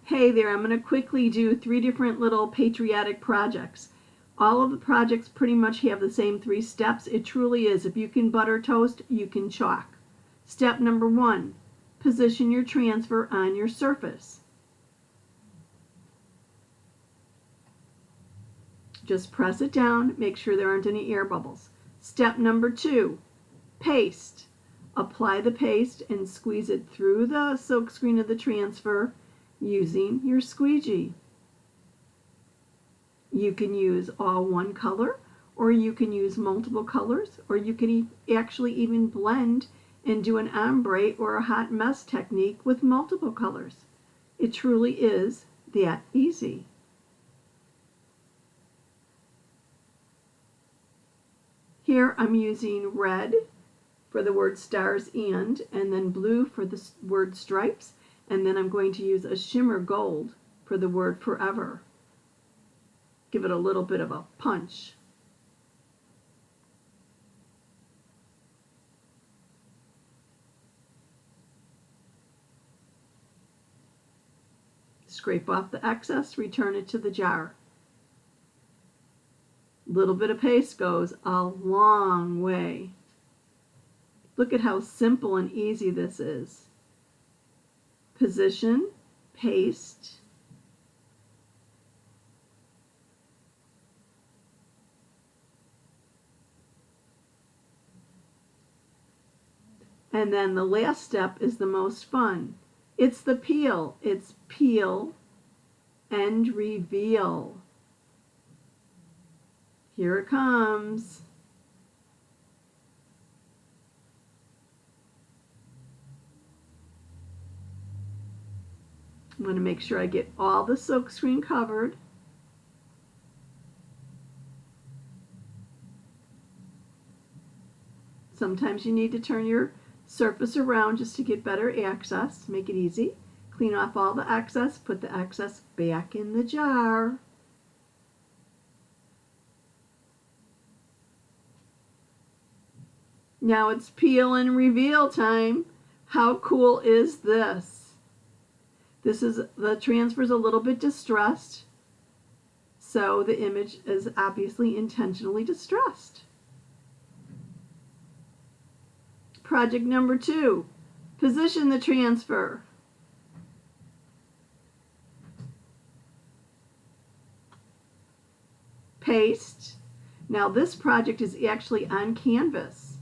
Hey there, I'm going to quickly do 3 different little patriotic projects. All of the projects pretty much have the same 3 steps. It truly is. If you can butter toast, you can chalk. Step number 1, position your transfer on your surface. Just press it down, make sure there aren't any air bubbles. Step number 2, paste. Apply the paste and squeeze it through the silkscreen of the transfer using your squeegee. You can use all one color, or you can use multiple colors, or you can actually even blend and do an ombre or a hot mess technique with multiple colors. It truly is that easy. Here I'm using red for the word stars and then blue for the word stripes, and then I'm going to use a shimmer gold for the word forever. Give it a little bit of a punch. Scrape off the excess, return it to the jar. Little bit of paste goes a long way. Look at how simple and easy this is. Position, paste, and then the last step is the most fun. It's the peel. It's peel and reveal. Here it comes. I'm going to make sure I get all the silkscreen covered. Sometimes you need to turn your surface around just to get better access. Make it easy. Clean off all the excess, put the excess back in the jar. Now it's peel and reveal time. How cool is this? The transfer's a little bit distressed, so the image is obviously intentionally distressed. Project number 2, position the transfer. Paste. Now this project is actually on canvas,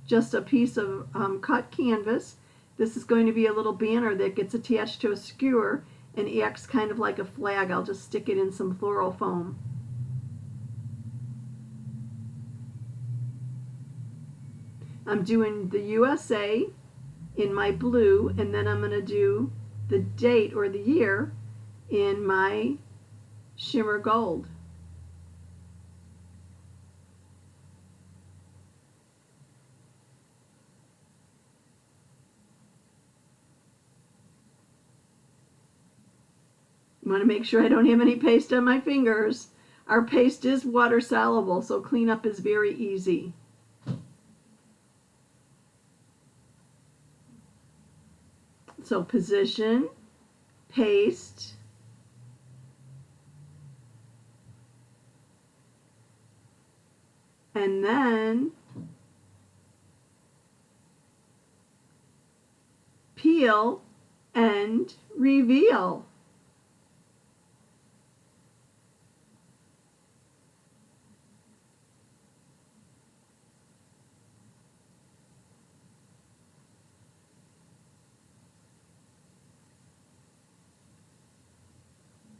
just a piece of cut canvas. This is going to be a little banner that gets attached to a skewer and acts kind of like a flag. I'll just stick it in some floral foam. I'm doing the USA in my blue, and then I'm going to do the date or the year in my shimmer gold. I want to make sure I don't have any paste on my fingers. Our paste is water soluble, so cleanup is very easy. So position, paste, and then peel and reveal.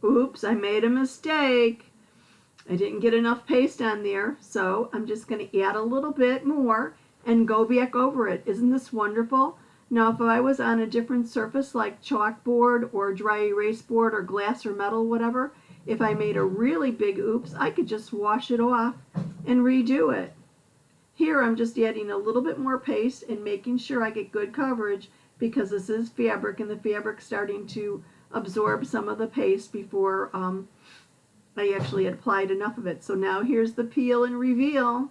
Oops, I made a mistake. I didn't get enough paste on there, so I'm just going to add a little bit more and go back over it. Isn't this wonderful? Now, if I was on a different surface like chalkboard or dry erase board or glass or metal, whatever, if I made a really big oops, I could just wash it off and redo it. Here, I'm just adding a little bit more paste and making sure I get good coverage because this is fabric and the fabric's starting to absorb some of the paste before I actually had applied enough of it. So now here's the peel and reveal.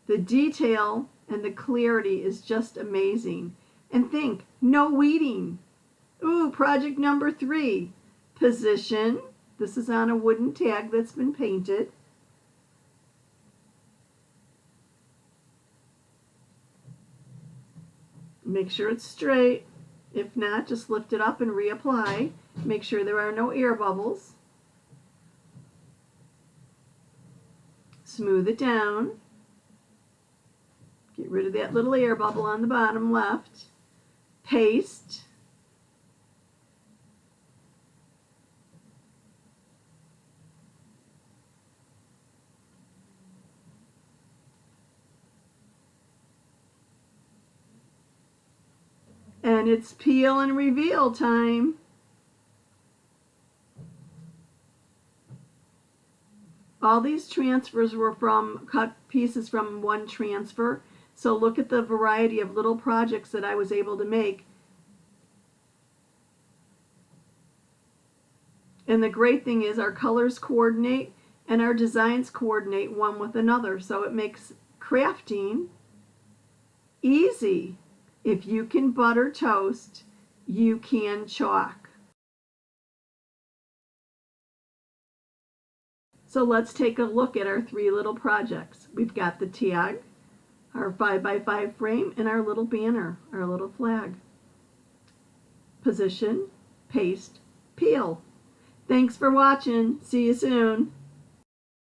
The detail and the clarity is just amazing. And think, no weeding. Ooh, project number 3. Position. This is on a wooden tag that's been painted. Make sure it's straight. If not, just lift it up and reapply. Make sure there are no air bubbles. Smooth it down. Get rid of that little air bubble on the bottom left. Paste. And it's peel and reveal time. All these transfers were from cut pieces from one transfer. So look at the variety of little projects that I was able to make. And the great thing is our colors coordinate and our designs coordinate one with another. So it makes crafting easy. If you can butter toast, you can chalk. So let's take a look at our 3 little projects. We've got the tag, our 5x5 frame, and our little banner, our little flag. Position, paste, peel. Thanks for watching. See you soon.